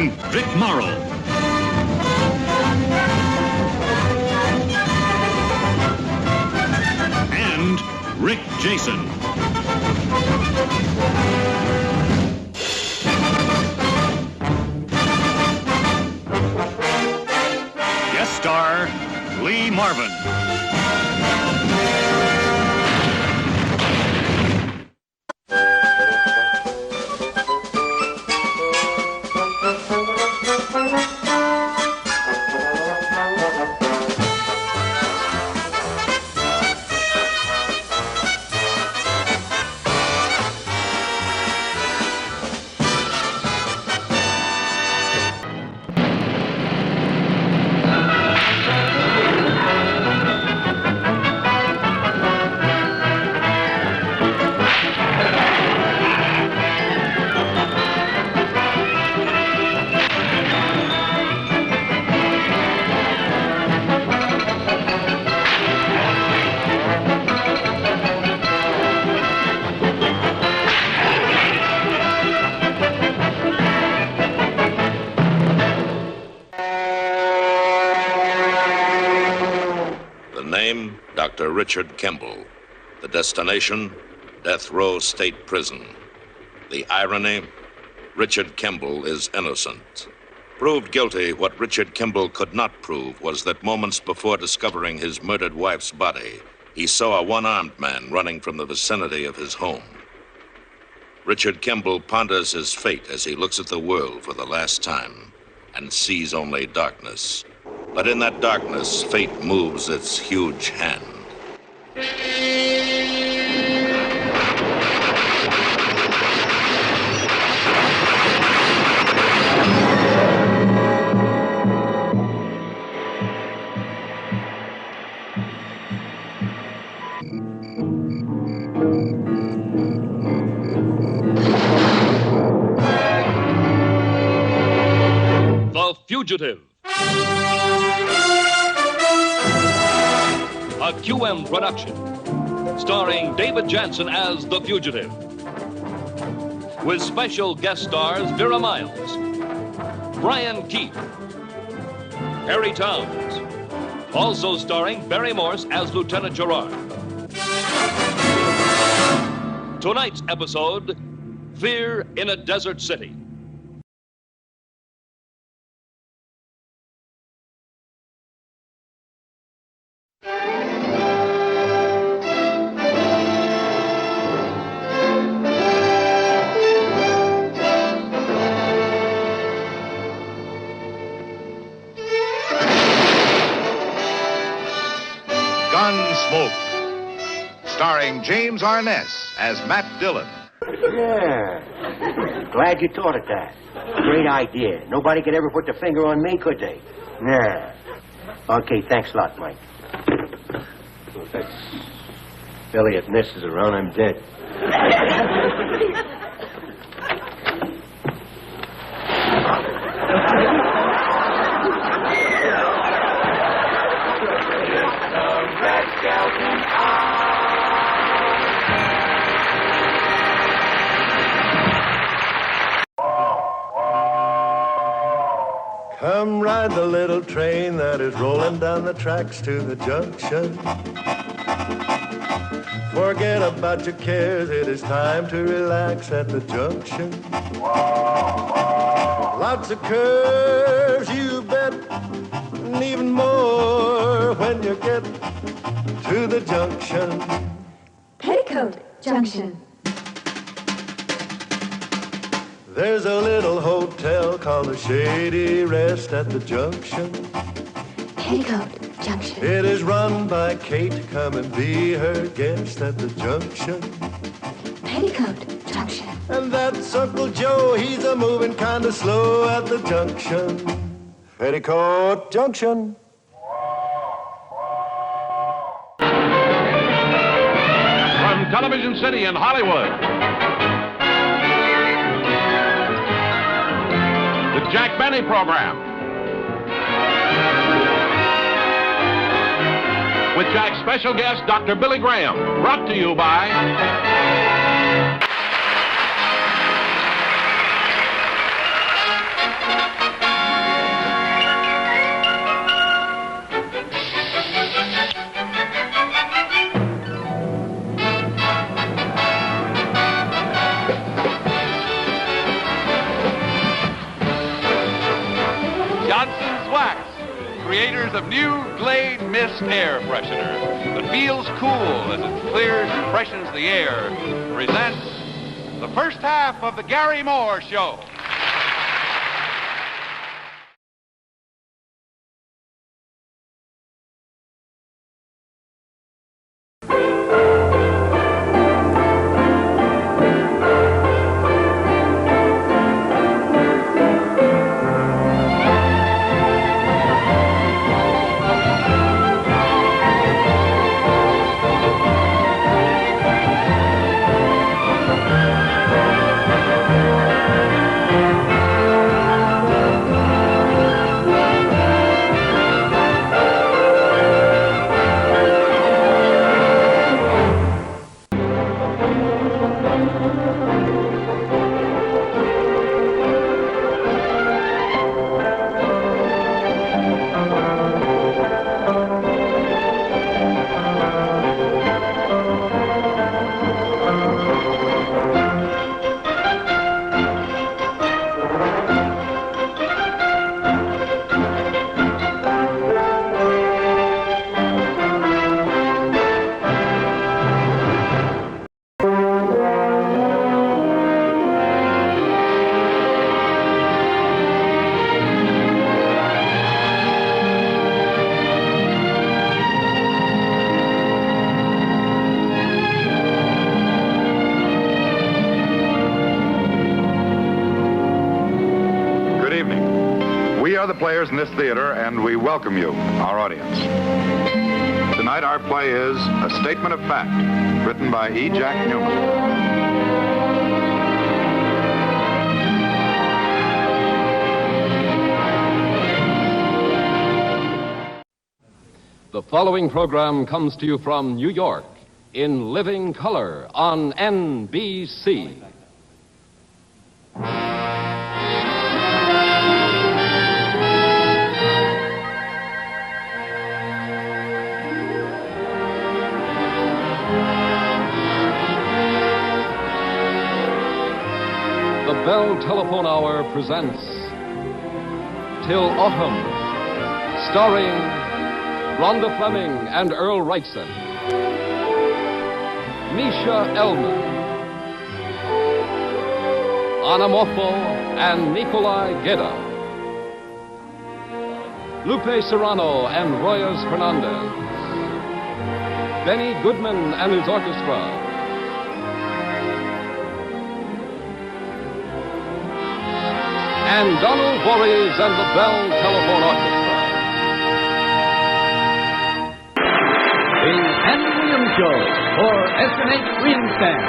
starring Vic Morrow. And Rick Jason. Guest star Lee Marvin. Dr. Richard Kimball. The destination, Death Row State Prison. The irony, Richard Kimball is innocent. Proved guilty, what Richard Kimball could not prove was that moments before discovering his murdered wife's body, he saw a one-armed man running from the vicinity of his home. Richard Kimball ponders his fate as he looks at the world for the last time and sees only darkness. But in that darkness, fate moves its huge hand. The Fugitive. A QM production, starring David Jansen as The Fugitive, with special guest stars Vera Miles, Brian Keith, Harry Towns, also starring Barry Morse as Lieutenant Gerard. Tonight's episode, Fear in a Desert City. Gunsmoke, starring James Arness as Matt Dillon. Yeah. Glad you thought of that. Great idea. Nobody could ever put their finger on me, could they? Nah. Okay, thanks a lot, Mike. If that's Elliot Ness is around, I'm dead. Come ride the little train that is rolling down the tracks to the junction. Forget about your cares, it is time to relax at the junction. Lots of curves, you bet, and even more when you get to the junction. Petticoat Junction. There's a little hotel called the Shady Rest at the junction. Petticoat Junction. It is run by Kate. Come and be her guest at the junction. Petticoat Junction. And that's Uncle Joe. He's a moving kind of slow at the junction. Petticoat Junction. From Television City in Hollywood, the Jack Benny Program. With Jack's special guest, Dr. Billy Graham. Brought to you by... creators of new Glade Mist Air Freshener that feels cool as it clears and freshens the air, presents the first half of the Garry Moore Show. Players in this theater, and we welcome you, our audience. Tonight, our play is A Statement of Fact, written by E. Jack Newman. The following program comes to you from New York in living color on NBC. The Bell Telephone Hour presents Till Autumn, starring Rhonda Fleming and Earl Wrightson, Misha Elman, Anna Moffo and Nikolai Gedda, Lupe Serrano and Royas Fernandez, Benny Goodman and his orchestra, and Donald Voorhees and the Bell Telephone Orchestra. The Andy Williams Show for S&H Greenstand.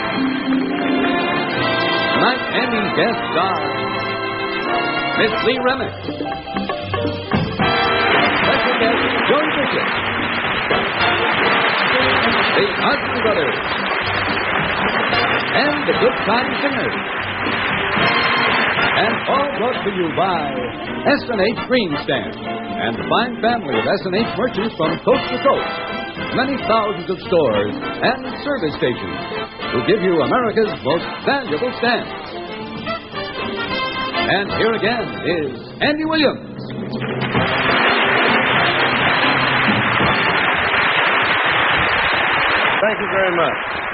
Tonight, Andy's guest stars Miss Lee Remick, special guest Joe Bishop, the Hudson Brothers, and the Good Time Singers. And all brought to you by S&H Greenstand and the fine family of S&H merchants from coast to coast. Many thousands of stores and service stations who give you America's most valuable stamps. And here again is Andy Williams. Thank you very much.